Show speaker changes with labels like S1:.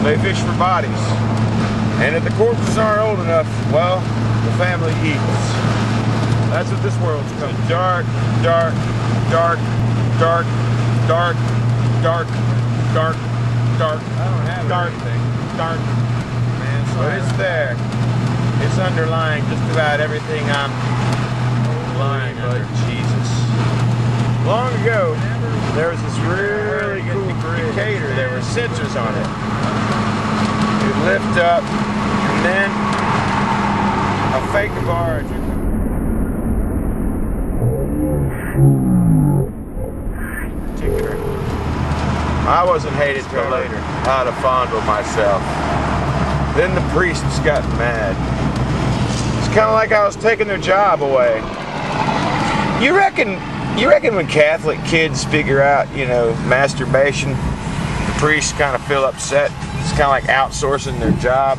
S1: They fish for bodies. And if the corpses aren't old enough, well, the family eats. That's what this world's become. Dark, dark, dark, dark, dark, dark, dark, dark. I don't have anything. Dark. Man, but it's there. It's underlying just about everything I'm lying under. Jesus. Long ago, there was this really cool decatur. There were sensors on it. You'd lift up, and then a fake of origin. I wasn't hated till later. How to fondle myself. Then the priests got mad. It's kind of like I was taking their job away. You reckon when Catholic kids figure out, you know, masturbation, the priests kind of feel upset. It's kind of like outsourcing their job.